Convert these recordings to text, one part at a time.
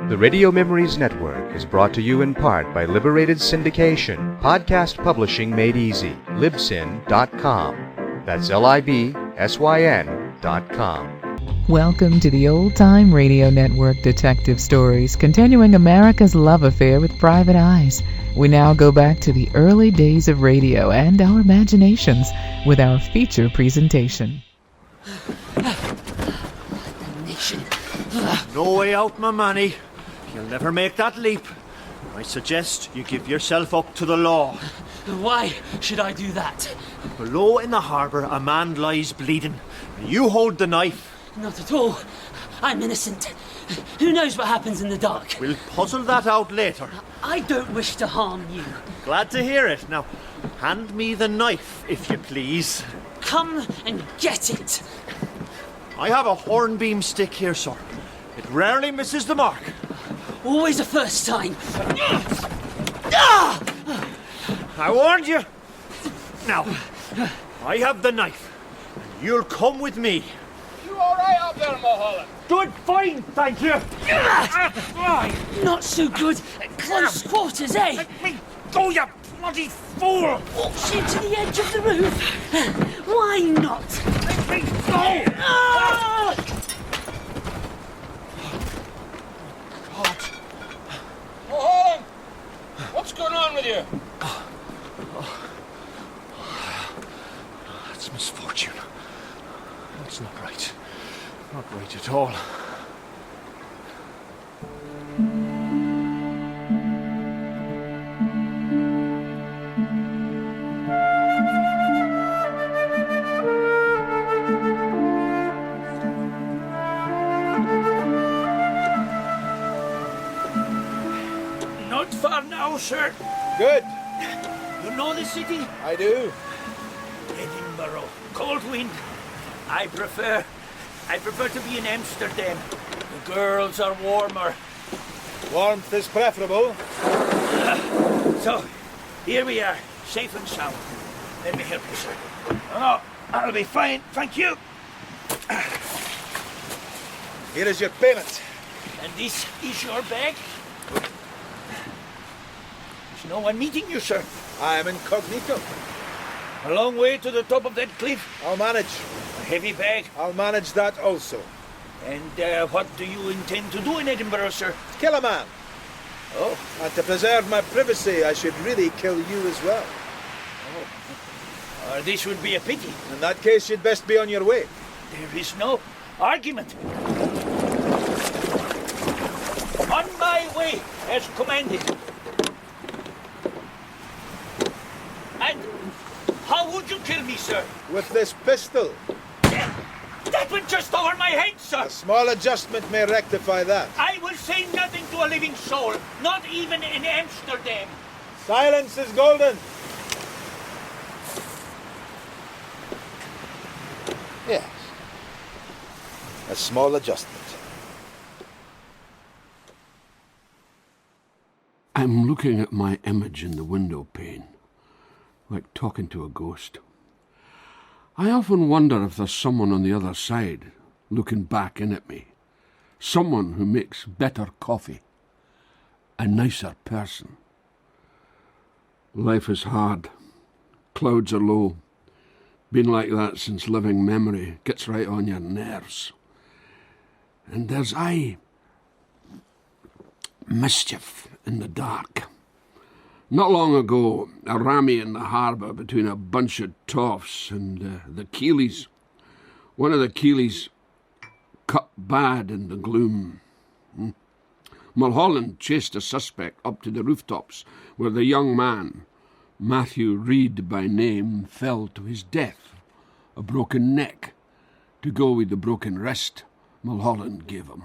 The Radio Memories Network is brought to you in part by Liberated Syndication, podcast publishing made easy, libsyn.com. That's libsyn.com. Welcome to the Old Time Radio Network Detective Stories, continuing America's love affair with private eyes. We now go back to the early days of radio and our imaginations with our feature presentation. No way out, my manny. You'll never make that leap. I suggest you give yourself up to the law. Why should I do that? Below in the harbour, a man lies bleeding. You hold the knife. Not at all. I'm innocent. Who knows what happens in the dark? We'll puzzle that out later. I don't wish to harm you. Glad to hear it. Now, hand me the knife, if you please. Come and get it. I have a hornbeam stick here, sir. It rarely misses the mark. Always a first time. I warned you. Now, I have the knife. You'll come with me. You all right up there, Mulholland? Good, fine, thank you. Not so good at close quarters, eh? Let me go, you bloody fool! Walks you to the edge of the roof. Why not? Let me go! Ah! God. Mulholland! What's going on with you? That's misfortune. That's not right. Not right at all. Not far now, sir. Good. You know the city? I do. Edinburgh. Cold wind. I prefer to be in Amsterdam. The girls are warmer. Warmth is preferable. So, here we are, safe and sound. Let me help you, sir. Oh, I'll be fine, thank you. Here is your payment. And this is your bag? There's no one meeting you, sir. I am incognito. A long way to the top of that cliff. I'll manage. A heavy bag. I'll manage that also. And what do you intend to do in Edinburgh, sir? Kill a man. Oh, And to preserve my privacy, I should really kill you as well. this would be a pity. In that case, you'd best be on your way. There is no argument. On my way, as commanded. And how would you kill me, sir? With this pistol. That went just over my head, sir. A small adjustment may rectify that. I will say nothing to a living soul, not even in Amsterdam. Silence is golden. Yes. A small adjustment. I'm looking at my image in the window pane, like talking to a ghost. I often wonder if there's someone on the other side looking back in at me. Someone who makes better coffee. A nicer person. Life is hard. Clouds are low. Been like that since living memory. Gets right on your nerves. And there's mischief in the dark. Not long ago, a rammy in the harbour between a bunch of toffs and the Keeleys. One of the Keeleys cut bad in the gloom. Mulholland chased a suspect up to the rooftops where the young man, Matthew Reed by name, fell to his death. A broken neck. To go with the broken wrist Mulholland gave him.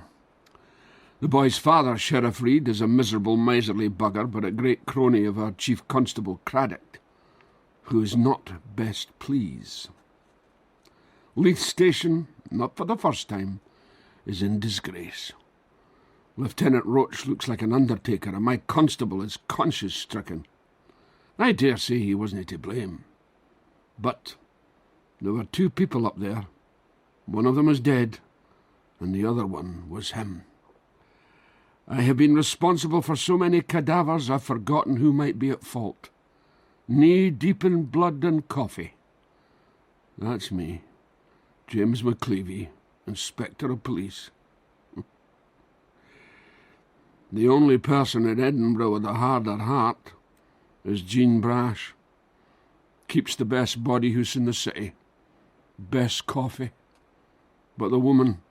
The boy's father, Sheriff Reed, is a miserable, miserly bugger, but a great crony of our Chief Constable Craddock, who is not best pleased. Leith Station, not for the first time, is in disgrace. Lieutenant Roach looks like an undertaker, and my constable is conscience-stricken. I dare say he wasn't to blame. But there were two people up there. One of them is dead, and the other one was him. I have been responsible for so many cadavers I've forgotten who might be at fault. Knee-deep in blood and coffee. That's me, James McCleavey, Inspector of Police. The only person in Edinburgh with a harder heart is Jean Brash. Keeps the best body house in the city, best coffee, but the woman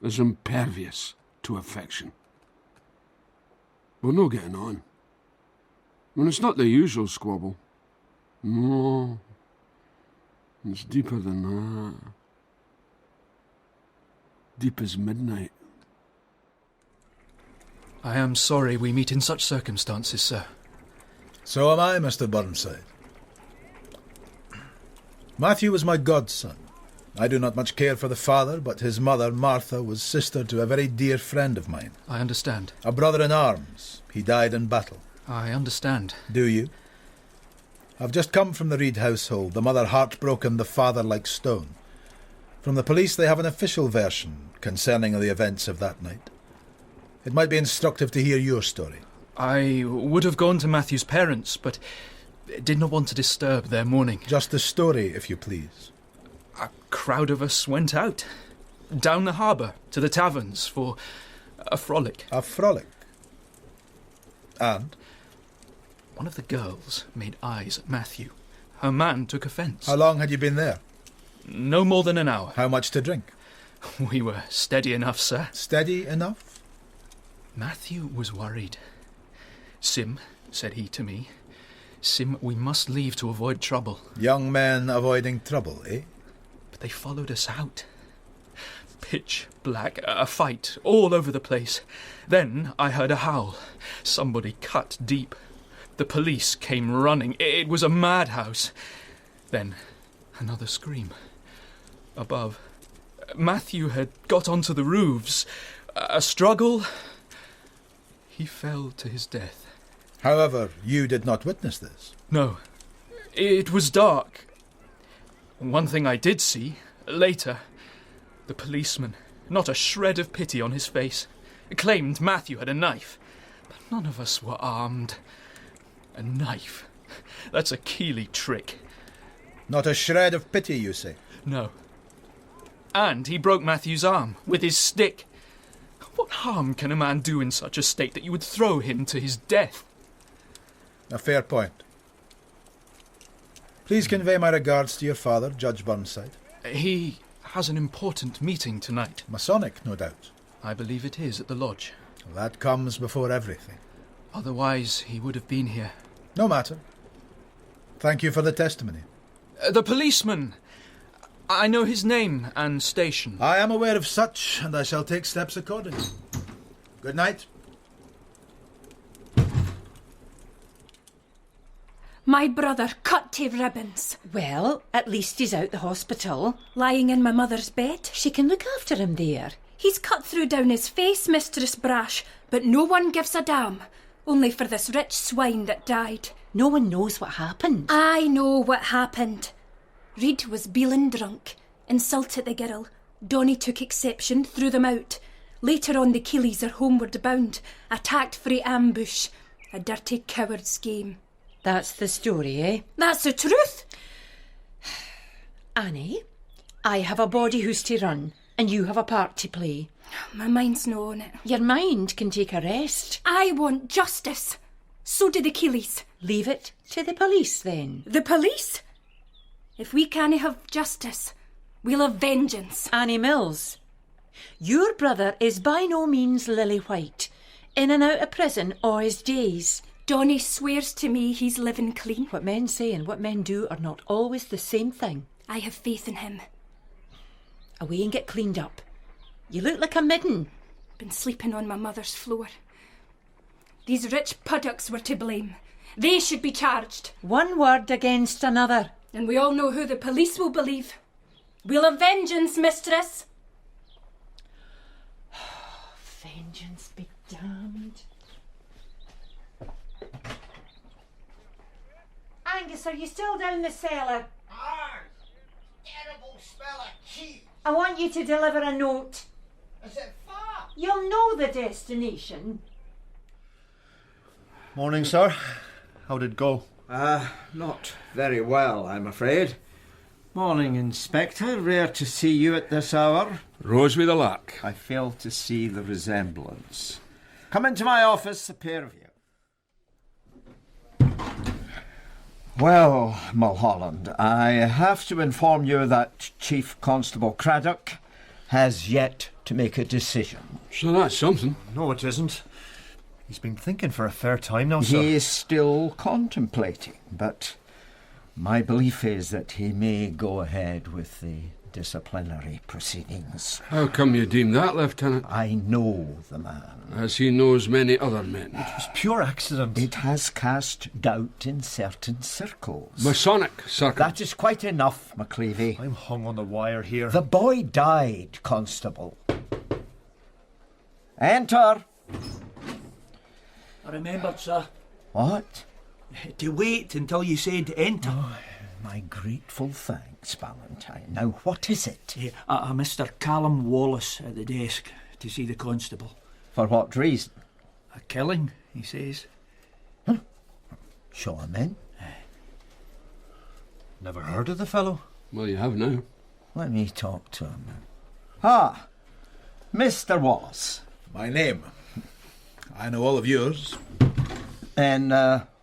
is impervious to affection. We're no getting on. And it's not the usual squabble. No, it's deeper than that. Deep as midnight. I am sorry we meet in such circumstances, sir. So am I, Mr. Burnside. Matthew was my godson. I do not much care for the father, but his mother, Martha, was sister to a very dear friend of mine. I understand. A brother in arms. He died in battle. I understand. Do you? I've just come from the Reed household, the mother heartbroken, the father like stone. From the police they have an official version concerning the events of that night. It might be instructive to hear your story. I would have gone to Matthew's parents, but did not want to disturb their mourning. Just the story, if you please. A crowd of us went out, down the harbour, to the taverns, for a frolic. A frolic? And? One of the girls made eyes at Matthew. Her man took offence. How long had you been there? No more than an hour. How much to drink? We were steady enough, sir. Steady enough? Matthew was worried. Sim, said he to me, Sim, we must leave to avoid trouble. Young men avoiding trouble, eh? But they followed us out. Pitch black, a fight all over the place. Then I heard a howl. Somebody cut deep. The police came running. It was a madhouse. Then another scream. Above. Matthew had got onto the roofs. A struggle. He fell to his death. However, you did not witness this. No. It was dark. One thing I did see, later, the policeman, not a shred of pity on his face, claimed Matthew had a knife. But none of us were armed. A knife. That's a Keeley trick. Not a shred of pity, you say? No. And he broke Matthew's arm with his stick. What harm can a man do in such a state that you would throw him to his death? A fair point. Please convey my regards to your father, Judge Burnside. He has an important meeting tonight. Masonic, no doubt. I believe it is at the lodge. Well, that comes before everything. Otherwise, he would have been here. No matter. Thank you for the testimony. The policeman! I know his name and station. I am aware of such, and I shall take steps accordingly. Good night. My brother cut to ribbons. Well, at least he's out the hospital. Lying in my mother's bed. She can look after him there. He's cut through down his face, Mistress Brash, but no one gives a damn. Only for this rich swine that died. No one knows what happened. I know what happened. Reed was beelin' drunk, insulted the girl. Donny took exception, threw them out. Later on the Keeleys are homeward bound, attacked frae ambush. A dirty coward's game. That's the story, eh? That's the truth. Annie, I have a body house to run, and you have a part to play. My mind's no on it. Your mind can take a rest. I want justice. So do the Keeleys. Leave it to the police, then. The police? If we can't have justice, we'll have vengeance. Annie Mills, your brother is by no means lily white, in and out of prison all his days. Donny swears to me he's living clean. What men say and what men do are not always the same thing. I have faith in him. Away and get cleaned up. You look like a midden. Been sleeping on my mother's floor. These rich puddocks were to blame. They should be charged. One word against another. And we all know who the police will believe. We'll have vengeance, mistress. Vengeance be damned. Angus, are you still down the cellar? Aye. Terrible smell of cheese. I want you to deliver a note. Is it far? You'll know the destination. Morning, sir. How did it go? Not very well, I'm afraid. Morning, Inspector. Rare to see you at this hour. Rose with a lark. I fail to see the resemblance. Come into my office, the pair of you. Well, Mulholland, I have to inform you that Chief Constable Craddock has yet to make a decision. So that's something. No, it isn't. He's been thinking for a fair time now, sir. He is still contemplating, but my belief is that he may go ahead with the disciplinary proceedings. How come you deem that, Lieutenant? I know the man. As he knows many other men. It was pure accident. It has cast doubt in certain circles. Masonic circle. That is quite enough, McCleavey. I'm hung on the wire here. The boy died, Constable. Enter. I remembered, sir, What? to wait until you said enter. Oh, my grateful thanks, Valentine. Now, what is it? Mr. Callum Wallace at the desk to see the constable. For what reason? A killing, he says. Show him in. Never heard of the fellow? Well, you have now. Let me talk to him. Ah, Mr. Wallace. My name. I know all of yours. And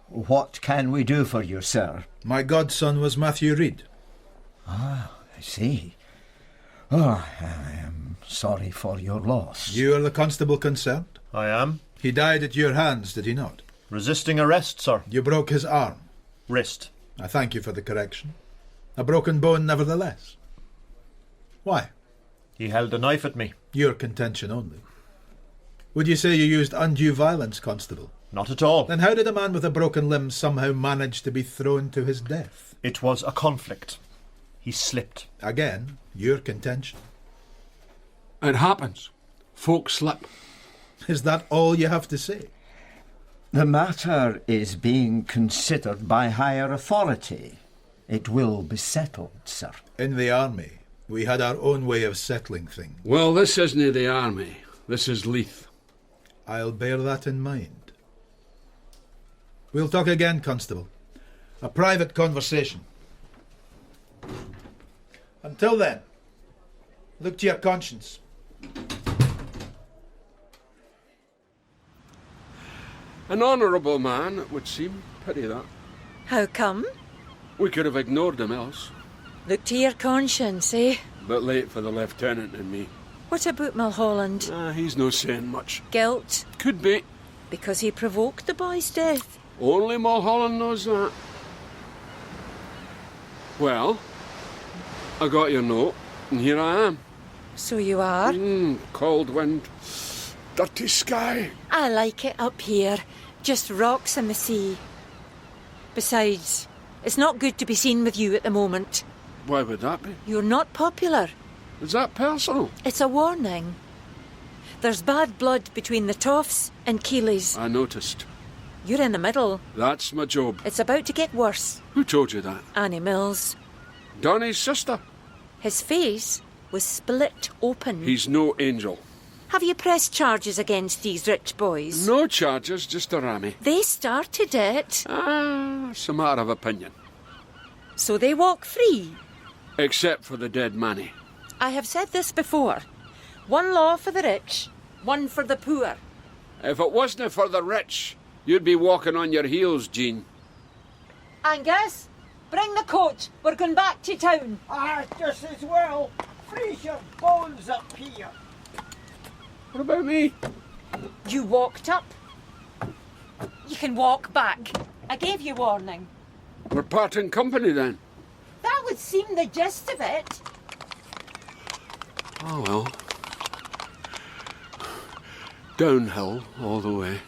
what can we do for you, sir? My godson was Matthew Reed. Ah, I see. Oh, I am sorry for your loss. You are the constable concerned? I am. He died at your hands, did he not? Resisting arrest, sir. You broke his arm. Wrist. I thank you for the correction. A broken bone nevertheless. Why? He held a knife at me. Your contention only. Would you say you used undue violence, Constable? Not at all. Then how did a man with a broken limb somehow manage to be thrown to his death? It was a conflict. He slipped. Again, your contention. It happens. Folk slip. Is that all you have to say? The matter is being considered by higher authority. It will be settled, sir. In the army, we had our own way of settling things. Well, this isn't the army. This is Leith. I'll bear that in mind. We'll talk again, Constable. A private conversation. Until then, look to your conscience. An honourable man, it would seem. Pity that. How come? We could have ignored him else. Look to your conscience, eh? But late for the lieutenant and me. What about Mulholland? He's no saying much. Guilt? Could be. Because he provoked the boy's death? Only Mulholland knows that. Well, I got your note, and here I am. So you are? Cold wind, dirty sky. I like it up here. Just rocks and the sea. Besides, it's not good to be seen with you at the moment. Why would that be? You're not popular. Is that personal? It's a warning. There's bad blood between the Toffs and Keeleys. I noticed. You're in the middle. That's my job. It's about to get worse. Who told you that? Annie Mills. Donny's sister. His face was split open. He's no angel. Have you pressed charges against these rich boys? No charges, just a rammy. They started it. It's a matter of opinion. So they walk free. Except for the dead Manny. I have said this before. One law for the rich, one for the poor. If it wasn't for the rich, you'd be walking on your heels, Jean. Angus, bring the coach. We're going back to town. Just as well. Freeze your bones up here. What about me? You walked up. You can walk back. I gave you warning. We're parting company then. That would seem the gist of it. Oh well. Downhill all the way.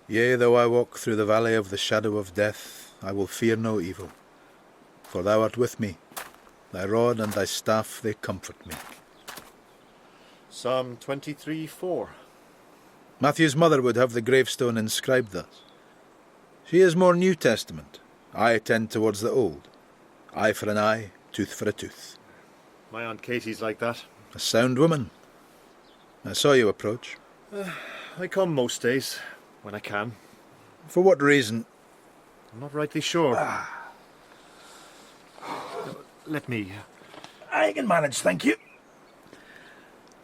Yea, though I walk through the valley of the shadow of death, I will fear no evil. For thou art with me. Thy rod and thy staff, they comfort me. Psalm 23:4. Matthew's mother would have the gravestone inscribed thus. She is more New Testament. I tend towards the Old. Eye for an eye, tooth for a tooth. My Aunt Katie's like that. A sound woman. I saw you approach. I come most days, when I can. For what reason? I'm not rightly sure. Let me. I can manage, thank you.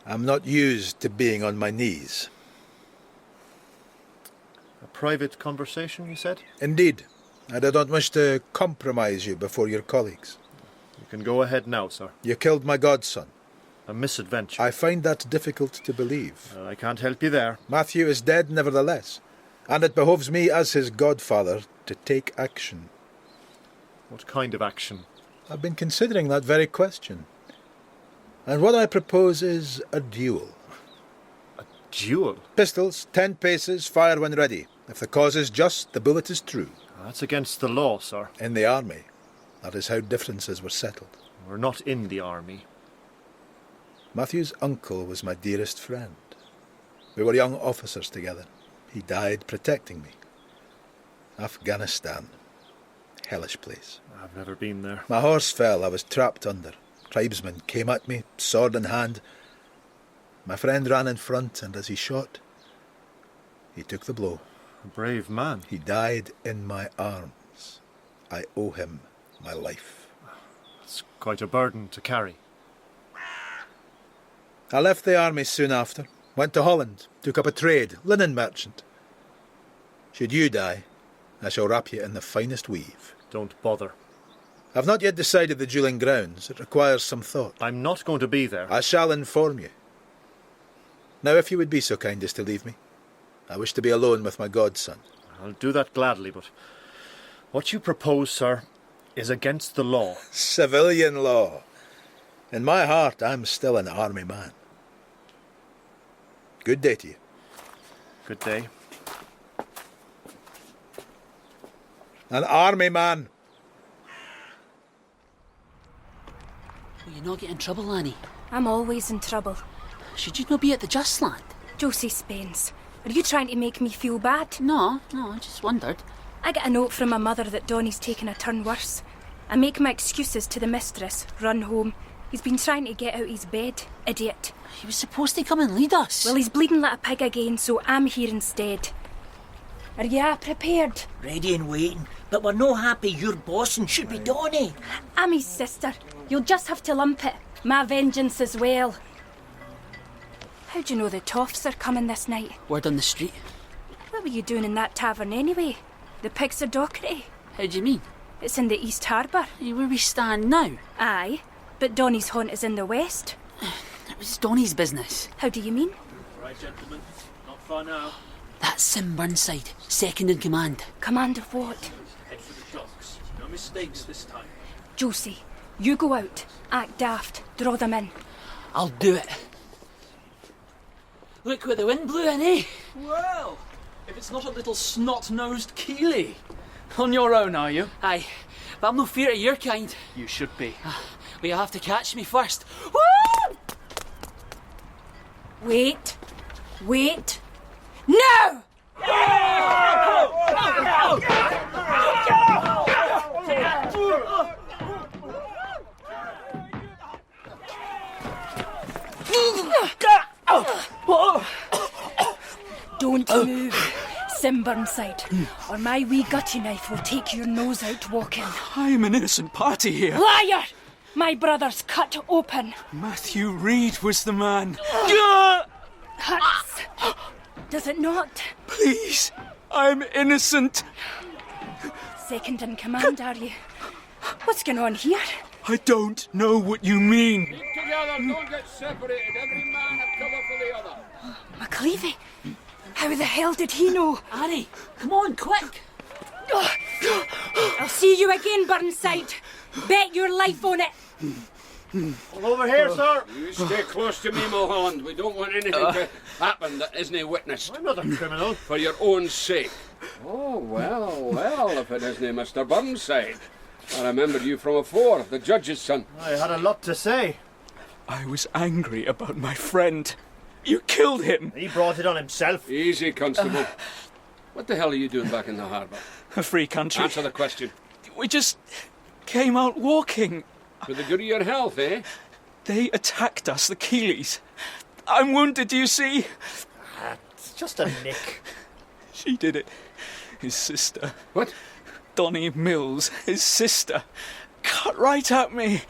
I'm not used to being on my knees. A private conversation, you said? Indeed. And I don't wish to compromise you before your colleagues. You can go ahead now, sir. You killed my godson. A misadventure. I find that difficult to believe. I can't help you there. Matthew is dead nevertheless, and it behoves me as his godfather to take action. What kind of action? I've been considering that very question. And what I propose is a duel. A duel? Pistols, 10 paces, fire when ready. If the cause is just, the bullet is true. That's against the law, sir. In the army, that is how differences were settled. We're not in the army. Matthew's uncle was my dearest friend. We were young officers together. He died protecting me. Afghanistan. Hellish place. I've never been there. My horse fell. I was trapped under. Tribesmen came at me, sword in hand. My friend ran in front, and as he shot, he took the blow. A brave man. He died in my arms. I owe him my life. It's quite a burden to carry. I left the army soon after, went to Holland, took up a trade, linen merchant. Should you die, I shall wrap you in the finest weave. Don't bother. I've not yet decided the duelling grounds. It requires some thought. I'm not going to be there. I shall inform you. Now, if you would be so kind as to leave me. I wish to be alone with my godson. I'll do that gladly, but what you propose, sir, is against the law. Civilian law. In my heart, I'm still an army man. Good day to you. Good day. An army man. Will you not get in trouble, Annie? I'm always in trouble. Should you not be at the Just Land? Josie Spence, are you trying to make me feel bad? No, I just wondered. I get a note from my mother that Donnie's taken a turn worse. I make my excuses to the mistress, run home. He's been trying to get out his bed. Idiot. He was supposed to come and lead us. Well, he's bleeding like a pig again, so I'm here instead. Are you prepared? Ready and waiting, but we're no happy your bossing should be Donnie. I'm his sister. You'll just have to lump it. My vengeance as well. How do you know the toffs are coming this night? Word on the street. What were you doing in that tavern anyway? The pigs are Dockery. How do you mean? It's in the East Harbour. Where we stand now? Aye, but Donnie's haunt is in the West. It was Donnie's business. How do you mean? Right, gentlemen. Not far now. That's Sim Burnside, second in command. Command of what? Head for the docks. No mistakes this time. Josie, you go out, act daft, draw them in. I'll do it. Look where the wind blew in, eh? Well, if it's not a little snot-nosed Keeley. On your own, are you? Aye, but I'm no fear of your kind. You should be. But you'll have to catch me first. Woo! Wait. No! Don't move, Sim Burnside, or my wee gutty knife will take your nose out walking. I'm an innocent party here. Liar! My brother's cut open. Matthew Reed was the man. Hurts. Does it not? Please, I'm innocent. Second in command, are you? What's going on here? I don't know what you mean. Keep together, don't get separated. Every man have cover for the other. McLeavy? How the hell did he know? Annie, come on, quick. I'll see you again, Burnside. Bet your life on it. Well, over here, sir. You stay close to me, Mulholland. We don't want anything to happen that isn't witnessed. I'm not a criminal. For your own sake. Oh, well, if it isn't Mr. Burnside. I remember you from afore, the judge's son. I had a lot to say. I was angry about my friend. You killed him. He brought it on himself. Easy, Constable. What the hell are you doing back in the harbour? A free country. Answer the question. We just came out walking. For the good of your health, eh? They attacked us, the Keeleys. I'm wounded, do you see? It's just a nick. She did it. His sister. What? Donnie Mills, his sister. Cut right at me.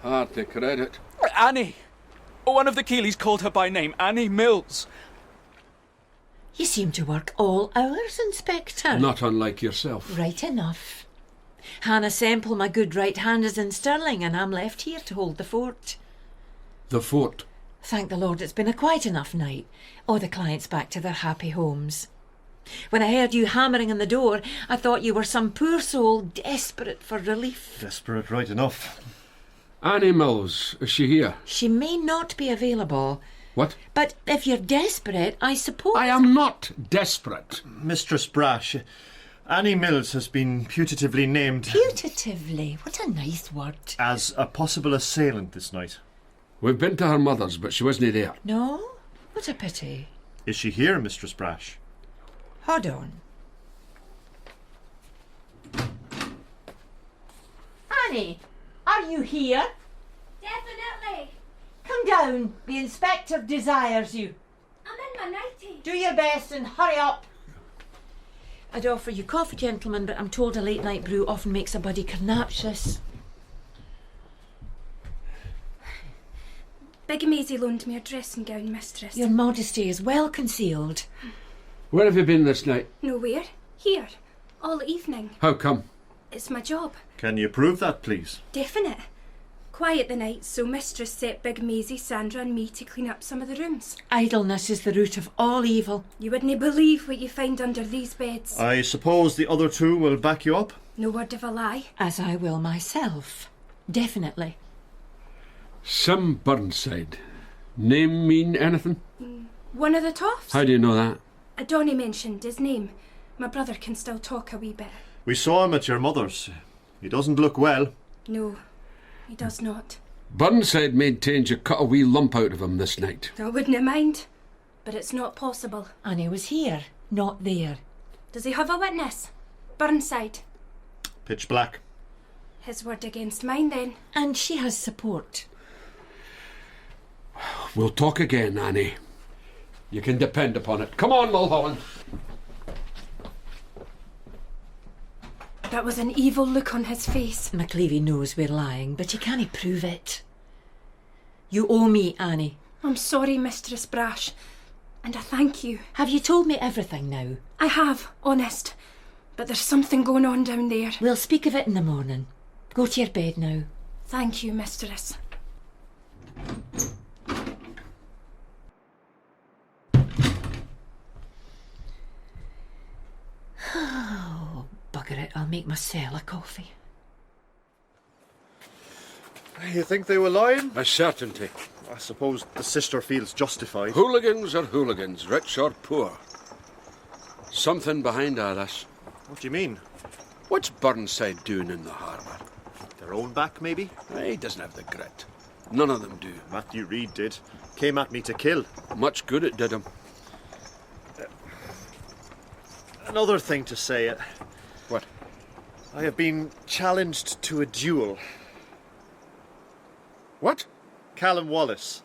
Hard to credit. Annie. One of the Keeleys called her by name, Annie Mills. You seem to work all hours, Inspector. Not unlike yourself. Right enough. Hannah Semple, my good right hand, is in Stirling, and I'm left here to hold the fort. The fort. Thank the Lord it's been a quiet enough night. All the clients back to their happy homes. When I heard you hammering on the door, I thought you were some poor soul desperate for relief. Desperate right enough. Annie Mills, is she here? She may not be available. What? But if you're desperate, I suppose... I am not desperate. Mistress Brash, Annie Mills has been putatively named... Putatively? What a nice word. ...as a possible assailant this night. We've been to her mother's, but she wasn't there. No? What a pity. Is she here, Mistress Brash? Hold on. Annie, are you here? Definitely. Come down. The inspector desires you. I'm in my nightie. Do your best and hurry up. I'd offer you coffee, gentlemen, but I'm told a late night brew often makes a body carnaptious. Big Maisie loaned me a dressing gown, mistress. Your modesty is well concealed. Where have you been this night? Nowhere. Here. All evening. How come? It's my job. Can you prove that, please? Definite. Quiet the night, so mistress set Big Maisie, Sandra and me to clean up some of the rooms. Idleness is the root of all evil. You wouldn't believe what you find under these beds. I suppose the other two will back you up? No word of a lie. As I will myself. Definitely. Sim Burnside. Name mean anything? One of the toffs? How do you know that? Donnie mentioned his name. My brother can still talk a wee bit. We saw him at your mother's. He doesn't look well. No, he does not. Burnside maintains you cut a wee lump out of him this night. I wouldn't mind, but it's not possible. Annie was here, not there. Does he have a witness? Burnside. Pitch black. His word against mine, then. And she has support. We'll talk again, Annie. You can depend upon it. Come on, Mulholland. That was an evil look on his face. McLeavy knows we're lying, but he can't prove it. You owe me, Annie. I'm sorry, Mistress Brash, and I thank you. Have you told me everything now? I have, honest. But there's something going on down there. We'll speak of it in the morning. Go to your bed now. Thank you, mistress. Oh, bugger it. I'll make myself a coffee. You think they were lying? A certainty. I suppose the sister feels justified. Hooligans are hooligans, rich or poor. Something behind all this. What do you mean? What's Burnside doing in the harbour? Their own back, maybe? He doesn't have the grit. None of them do. Matthew Reid did. Came at me to kill. Much good it did him. Another thing to say. What? I have been challenged to a duel. What? Callum Wallace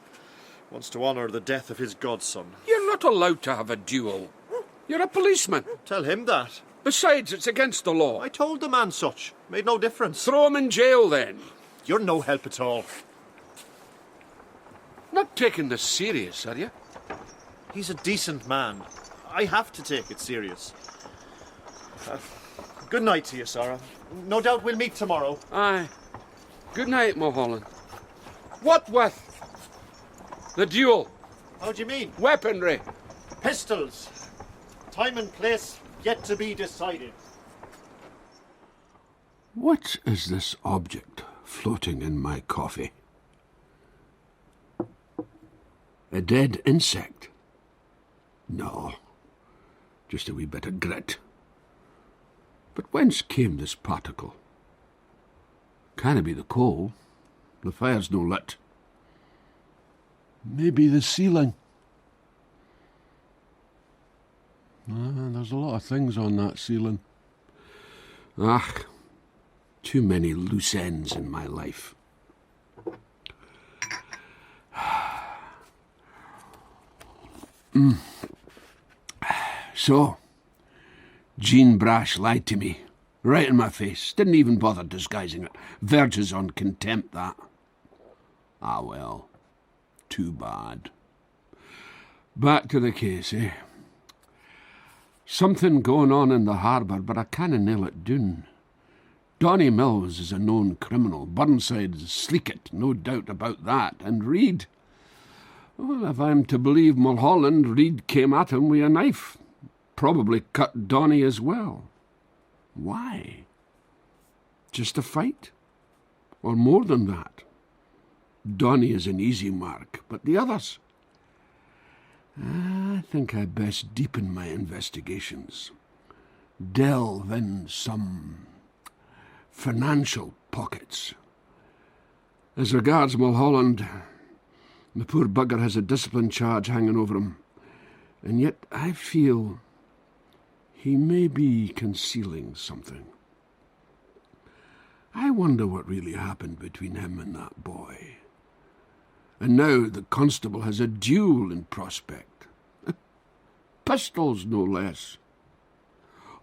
wants to honour the death of his godson. You're not allowed to have a duel. You're a policeman. Tell him that. Besides, it's against the law. I told the man such. Made no difference. Throw him in jail, then. You're no help at all. Not taking this serious, are you? He's a decent man. I have to take it serious. Good night to you, Sarah. No doubt we'll meet tomorrow. Aye. Good night, Mulholland. What with? The duel. How do you mean? Weaponry. Pistols. Time and place yet to be decided. What is this object floating in my coffee? A dead insect? No, just a wee bit of grit. But whence came this particle? Can't it be the coal? The fire's no lit. Maybe the ceiling. There's a lot of things on that ceiling. Too many loose ends in my life. So, Jean Brash lied to me, right in my face. Didn't even bother disguising it. Verges on contempt, that. Ah, well, too bad. Back to the case, eh? Something going on in the harbour, but I canna nail it down. Donny Mills is a known criminal. Burnside's sleekit, no doubt about that. And Reid? Well, if I'm to believe Mulholland, Reid came at him with a knife. Probably cut Donny as well. Why? Just a fight? Or more than that? Donny is an easy mark, but the others? I think I best deepen my investigations. Delve in some financial pockets. As regards Mulholland, the poor bugger has a discipline charge hanging over him, and yet I feel he may be concealing something. I wonder what really happened between him and that boy. And now the constable has a duel in prospect. Pistols, no less.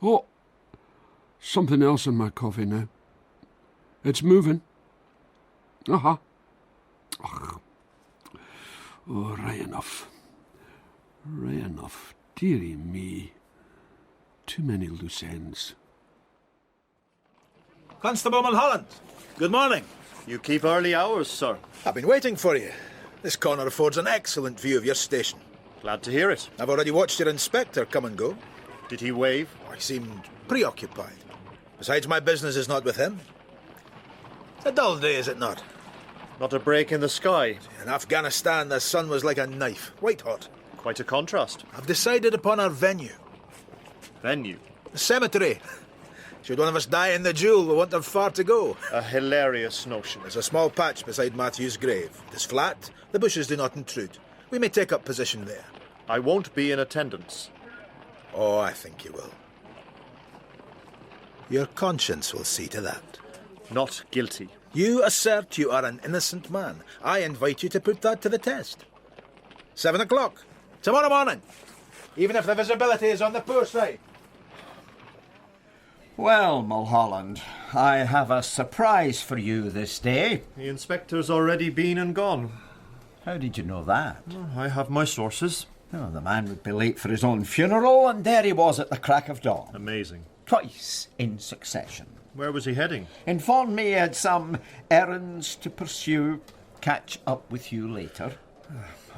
Oh, something else in my coffee now. It's moving. Oh, right enough. Right enough. Dearie me. Too many loose ends. Constable Mulholland, good morning. You keep early hours, sir. I've been waiting for you. This corner affords an excellent view of your station. Glad to hear it. I've already watched your inspector come and go. Did he wave? He seemed preoccupied. Besides, my business is not with him. It's a dull day, is it not? Not a break in the sky. In Afghanistan, the sun was like a knife, white hot. Quite a contrast. I've decided upon our venue. Venue? The cemetery. Should one of us die in the duel, we won't have far to go. A hilarious notion. There's a small patch beside Matthew's grave. It is flat, the bushes do not intrude. We may take up position there. I won't be in attendance. Oh, I think you will. Your conscience will see to that. Not guilty. You assert you are an innocent man. I invite you to put that to the test. 7 o'clock, tomorrow morning. Even if the visibility is on the poor side. Well, Mulholland, I have a surprise for you this day. The inspector's already been and gone. How did you know that? I have my sources. Oh, the man would be late for his own funeral, and there he was at the crack of dawn. Amazing. Twice in succession. Where was he heading? Informed me he had some errands to pursue. Catch up with you later.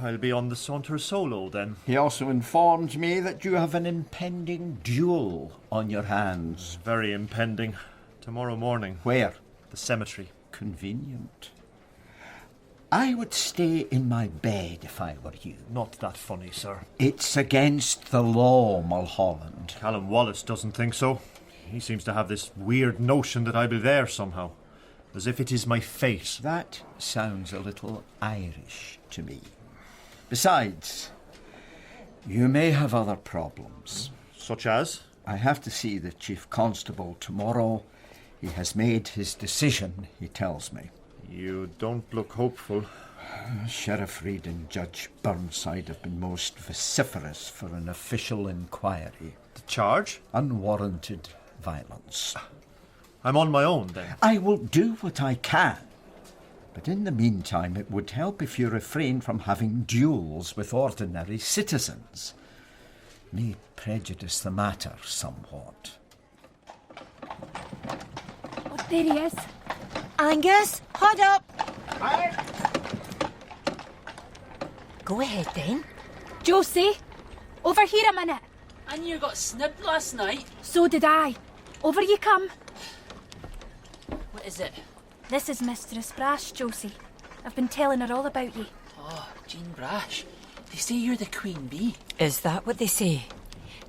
I'll be on the saunter solo, then. He also informed me that you have an impending duel on your hands. Very impending. Tomorrow morning. Where? The cemetery. Convenient. I would stay in my bed if I were you. Not that funny, sir. It's against the law, Mulholland. Callum Wallace doesn't think so. He seems to have this weird notion that I'll be there somehow. As if it is my fate. That sounds a little Irish to me. Besides, you may have other problems. Such as? I have to see the Chief Constable tomorrow. He has made his decision, he tells me. You don't look hopeful. Sheriff Reid and Judge Burnside have been most vociferous for an official inquiry. The charge? Unwarranted violence. I'm on my own, then. I will do what I can. But in the meantime, it would help if you refrain from having duels with ordinary citizens. May prejudice the matter somewhat. Oh, there he is. Angus, hold up. Go ahead, then. Josie, over here a minute. I knew you got snibbed last night. So did I. Over you come. What is it? This is Mistress Brash, Josie. I've been telling her all about you. Oh, Jean Brash. They say you're the queen bee. Is that what they say?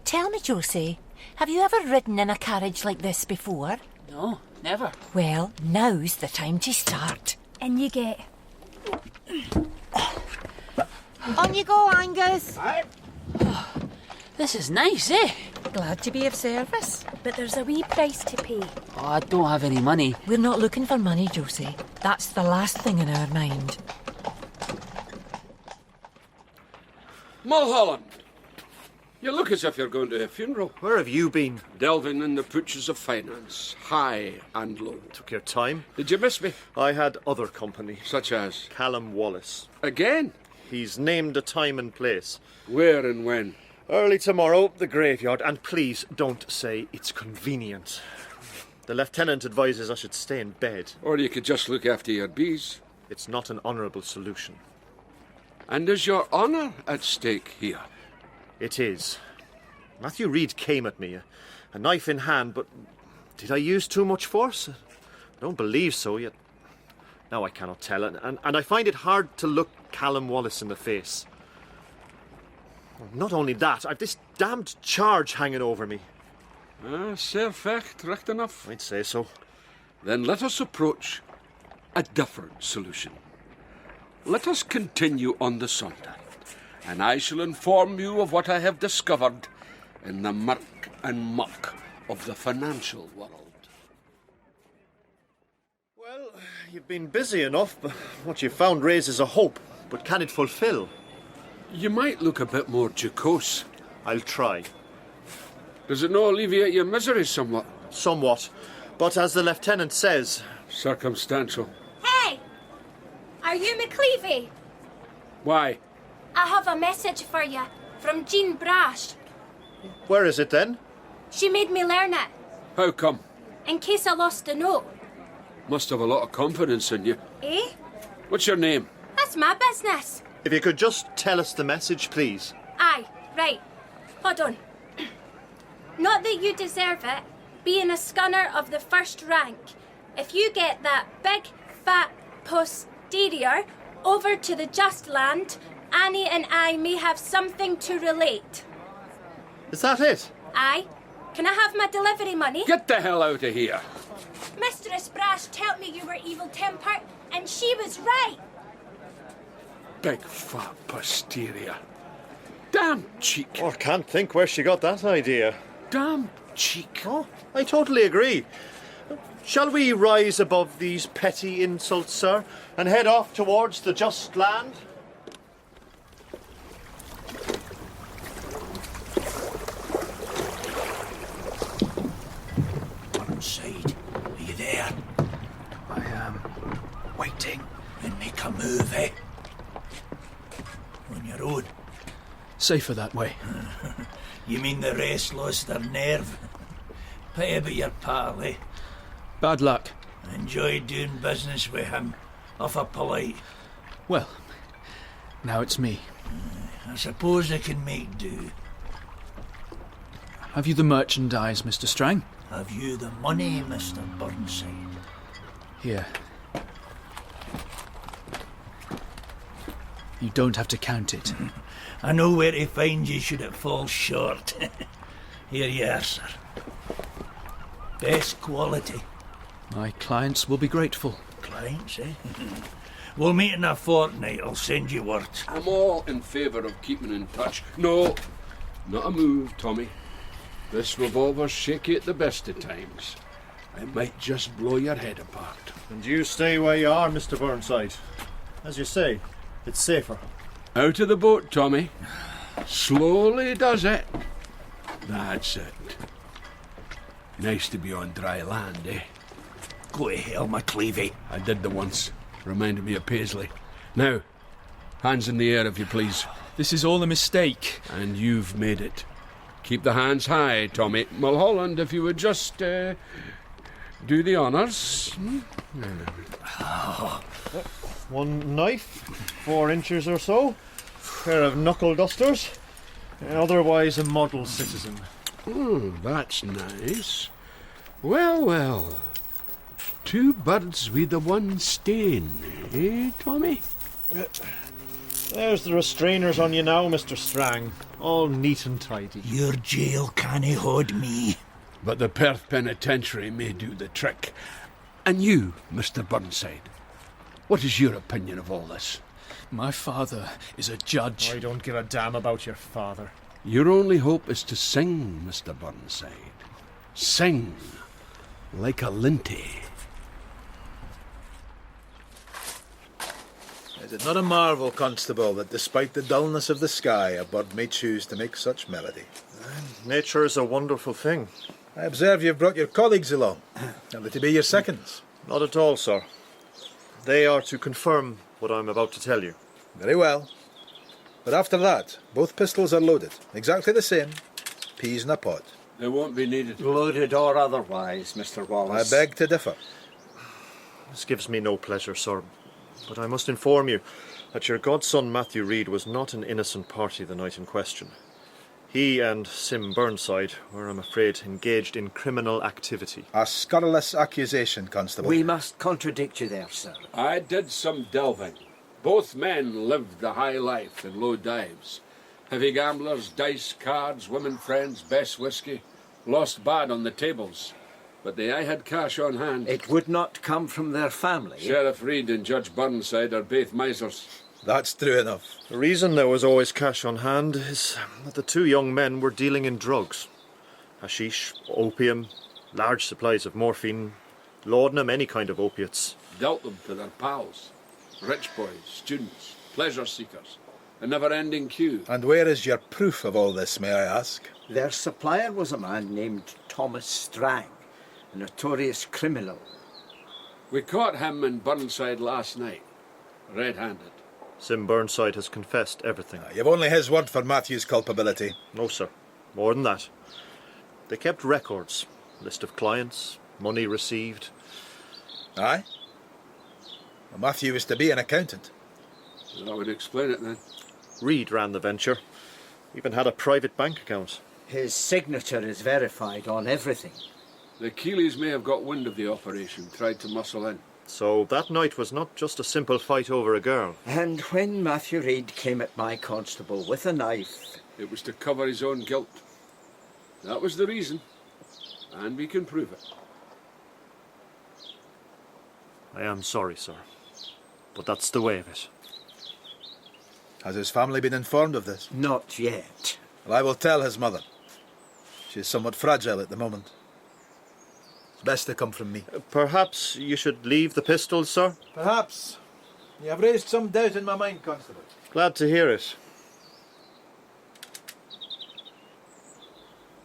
Tell me, Josie, have you ever ridden in a carriage like this before? No, never. Well, now's the time to start. In you get. On you go, Angus. This is nice, eh? Glad to be of service. But there's a wee price to pay. Oh, I don't have any money. We're not looking for money, Josie. That's the last thing in our mind. Mulholland! You look as if you're going to a funeral. Where have you been? Delving in the pooches of finance, high and low. Took your time. Did you miss me? I had other company. Such as? Callum Wallace. Again? He's named a time and place. Where and when? Early tomorrow, the graveyard. And please don't say it's convenient. The lieutenant advises I should stay in bed. Or you could just look after your bees. It's not an honourable solution. And is your honour at stake here? It is. Matthew Reed came at me, a knife in hand, but did I use too much force? I don't believe so, yet now I cannot tell, and I find it hard to look Callum Wallace in the face. Not only that, I've this damned charge hanging over me. Sehr fecht, recht enough. I'd say so. Then let us approach a different solution. Let us continue on the Sunday, and I shall inform you of what I have discovered in the murk and muck of the financial world. Well, you've been busy enough, but what you've found raises a hope. But can it fulfill? You might look a bit more jocose. I'll try. Does it not alleviate your misery somewhat? Somewhat. But as the lieutenant says... Circumstantial. Hey! Are you McCleavy? Why? I have a message for you from Jean Brash. Where is it then? She made me learn it, How come? in case I lost a note. Must have a lot of confidence in you. Eh? What's your name? That's my business. If you could just tell us the message, please. Aye, right. Hold on. Not that you deserve it, being a scunner of the first rank. If you get that big, fat posterior over to the just land, Annie and I may have something to relate. Is that it? Aye. Can I have my delivery money? Get the hell out of here. Mistress Brash told me you were evil-tempered, and she was right. Big fat posterior. Damn cheek. Oh, can't think where she got that idea. Damn cheek. Oh, I totally agree. Shall we rise above these petty insults, sir, and head off towards the just land? Burnside, are you there? I am waiting. Then make a move, eh? On your own. Safer that way. You mean the rest lost their nerve? Pay about your pal, eh? Bad luck. Enjoyed doing business with him. Awful polite. Well, now it's me. I suppose I can make do. Have you the merchandise, Mr. Strang? Have you the money, Mr. Burnside? Here. You don't have to count it. I know where to find you should it fall short. Here you are, sir. Best quality. My clients will be grateful. Clients, eh? We'll meet in a fortnight. I'll send you word. I'm all in favour of keeping in touch. No, not a move, Tommy. This revolver's shaky at the best of times. It might just blow your head apart. And you stay where you are, Mr. Burnside. As you say, it's safer. Out of the boat, Tommy. Slowly does it. That's it. Nice to be on dry land, eh? Go to hell, McCleavy. I did the once. Reminded me of Paisley. Now, hands in the air if you please. This is all a mistake. And you've made it. Keep the hands high, Tommy. Mulholland, if you would just do the honours. One knife, 4 inches or so. Pair of knuckle dusters. Otherwise a model citizen. Oh, that's nice. Well, well. 2 birds with the one stone, eh, Tommy? There's the restrainers on you now, Mr. Strang. All neat and tidy. Your jail can't hold me. But the Perth Penitentiary may do the trick. And you, Mr. Burnside, what is your opinion of all this? My father is a judge. I don't give a damn about your father. Your only hope is to sing, Mr. Burnside. Sing like a linty. Is it not a marvel, Constable, that despite the dullness of the sky, a bird may choose to make such melody? Nature is a wonderful thing. I observe you've brought your colleagues along. Are they to be your seconds? Not at all, sir. They are to confirm what I'm about to tell you. Very well. But after that, both pistols are loaded. Exactly the same. Peas in a pod. They won't be needed. Loaded or otherwise, Mr. Wallace. I beg to differ. This gives me no pleasure, sir, but I must inform you that your godson Matthew Reed was not an innocent party the night in question. He and Sim Burnside were, I'm afraid, engaged in criminal activity. A scurrilous accusation, Constable. We must contradict you there, sir. I did some delving. Both men lived the high life in low dives. Heavy gamblers, dice, cards, women friends, best whiskey. Lost bad on the tables. But they had cash on hand. It would not come from their family. Sheriff Reed and Judge Burnside are both misers. That's true enough. The reason there was always cash on hand is that the two young men were dealing in drugs. Hashish, opium, large supplies of morphine, laudanum, any kind of opiates. Dealt them to their pals. Rich boys, students, pleasure seekers. A never-ending queue. And where is your proof of all this, may I ask? Their supplier was a man named Thomas Strang, a notorious criminal. We caught him in Burnside last night, red-handed. Sim Burnside has confessed everything. You've only his word for Matthew's culpability. No, sir. More than that. They kept records. List of clients, money received. Aye? Well, Matthew was to be an accountant. That would explain it then. Reed ran the venture. Even had a private bank account. His signature is verified on everything. The Keeleys may have got wind of the operation, tried to muscle in. So that night was not just a simple fight over a girl. And when Matthew Reed came at my constable with a knife... It was to cover his own guilt. That was the reason. And we can prove it. I am sorry, sir. But that's the way of it. Has his family been informed of this? Not yet. Well, I will tell his mother. She is somewhat fragile at the moment. It's best to come from me. Perhaps you should leave the pistols, sir? Perhaps. You have raised some doubt in my mind, Constable. Glad to hear it.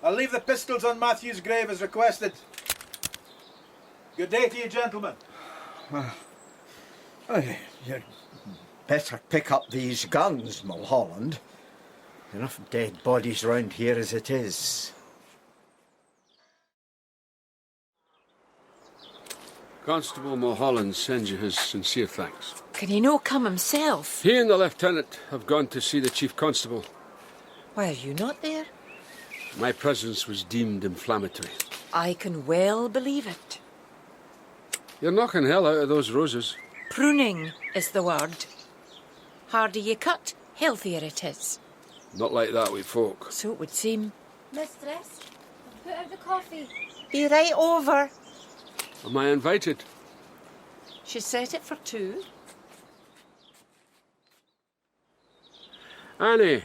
I'll leave the pistols on Matthew's grave as requested. Good day to you, gentlemen. You'd better pick up these guns, Mulholland. Enough dead bodies round here as it is. Constable Mulholland sends you his sincere thanks. Can he no come himself? He and the lieutenant have gone to see the chief constable. Why are you not there? My presence was deemed inflammatory. I can well believe it. You're knocking hell out of those roses. Pruning is the word. Harder you cut, healthier it is. Not like that with folk. So it would seem. Mistress, I've put out the coffee. Be right over. Am I invited? She set it for two. Annie,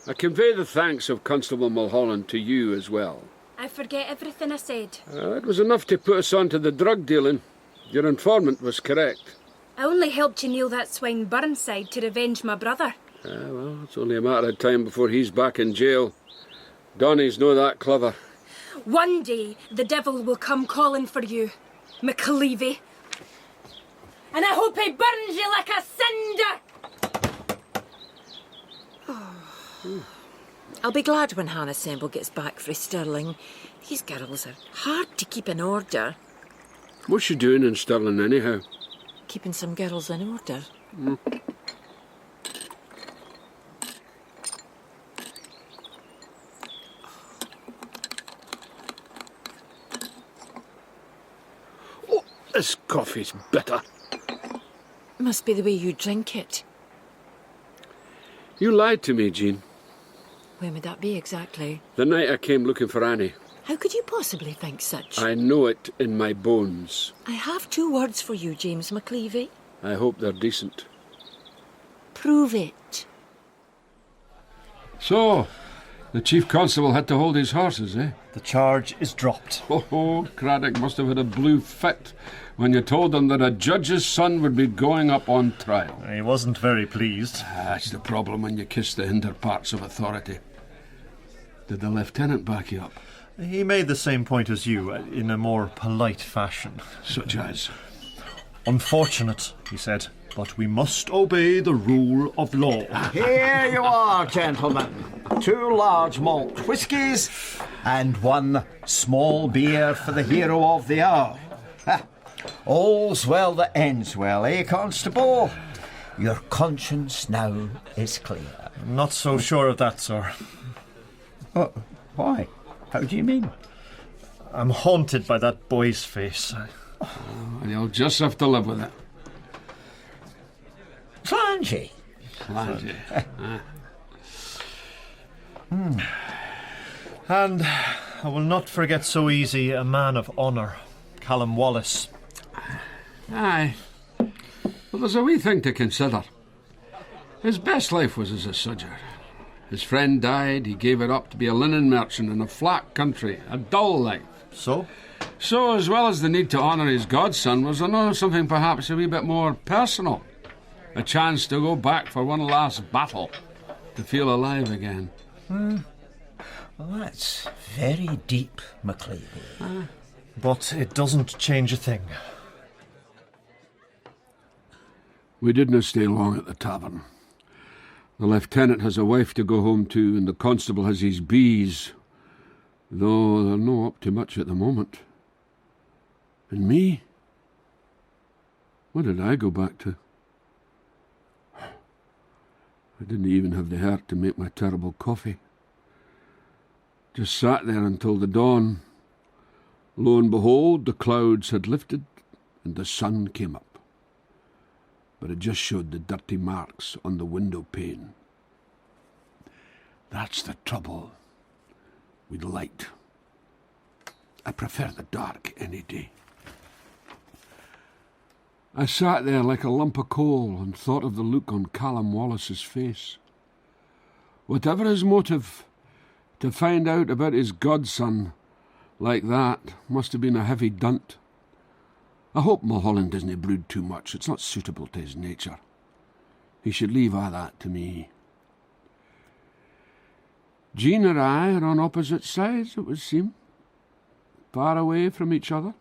I convey the thanks of Constable Mulholland to you as well. I forget everything I said. It was enough to put us on to the drug dealing. Your informant was correct. I only helped you nail that swine Burnside to revenge my brother. Well, it's only a matter of time before he's back in jail. Donnie's no that clever. One day, the devil will come calling for you, McLeavy. And I hope he burns you like a cinder! I'll be glad when Hannah Semple gets back frae Stirling. These girls are hard to keep in order. What's she doing in Stirling anyhow? Keeping some girls in order. Oh, this coffee's bitter. Must be the way you drink it. You lied to me, Jean. When would that be exactly? The night I came looking for Annie. How could you possibly think such? I know it in my bones. I have two words for you, James McLeavy. I hope they're decent. Prove it. So, The chief constable had to hold his horses, eh? The charge is dropped. Oh, Craddock must have had a blue fit when you told him that a judge's son would be going up on trial. He wasn't very pleased. That's the problem when you kiss the hinder parts of authority. Did the lieutenant back you up? He made the same point as you, in a more polite fashion. Such as? Unfortunate, he said, but we must obey the rule of law. Here you are, gentlemen. 2 large malt whiskies and 1 small beer for the hero of the hour. All's well that ends well, eh, Constable? Your conscience now is clear. I'm not so sure of that, sir. Why? How do you mean? I'm haunted by that boy's face. You'll just have to live with it. Flangy. Flangy. And I will not forget so easy a man of honour, Callum Wallace. Aye. Well, there's a wee thing to consider. His best life was as a sodger. His friend died, he gave it up to be a linen merchant in a flat country, a dull life. So, as well as the need to honour his godson, was there something perhaps a wee bit more personal? A chance to go back for one last battle, to feel alive again. Well, that's very deep, McCleavey. But it doesn't change a thing. We didn't stay long at the tavern. The lieutenant has a wife to go home to, and the constable has his bees, though they're not up to much at the moment. And me? What did I go back to? I didn't even have the heart to make my terrible coffee. Just sat there until the dawn. Lo and behold, the clouds had lifted and the sun came up. But it just showed the dirty marks on the window pane. That's the trouble with light. I prefer the dark any day. I sat there like a lump of coal and thought of the look on Callum Wallace's face. Whatever his motive, to find out about his godson like that must have been a heavy dunt. I hope Mulholland doesn't brood too much. It's not suitable to his nature. He should leave all that to me. Jean and I are on opposite sides, it would seem. Far away from each other.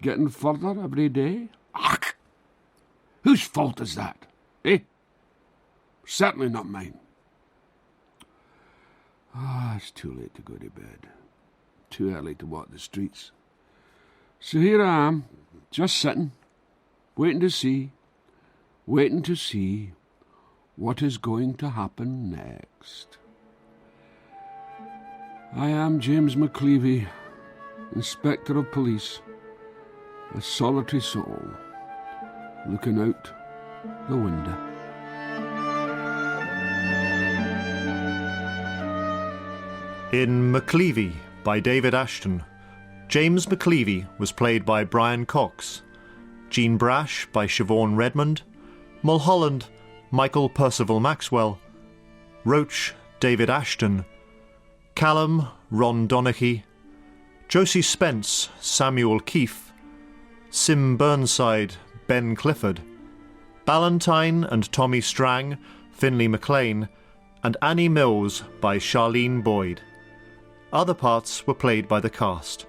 Getting further every day. Ach! Whose fault is that? Eh? Certainly not mine. It's too late to go to bed. Too early to walk the streets. So here I am, just sitting, waiting to see what is going to happen next. I am James McCleavey, Inspector of Police, a solitary soul, looking out the window. In McCleavey by David Ashton, James McCleavey was played by Brian Cox, Jean Brash by Siobhan Redmond, Mulholland, Michael Percival Maxwell, Roach, David Ashton, Callum, Ron Donaghy, Josie Spence, Samuel Keefe, Sim Burnside, Ben Clifford, Ballantyne and Tommy Strang, Finlay MacLean, and Annie Mills by Charlene Boyd. Other parts were played by the cast.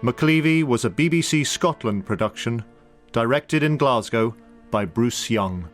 McCleavey was a BBC Scotland production, directed in Glasgow by Bruce Young.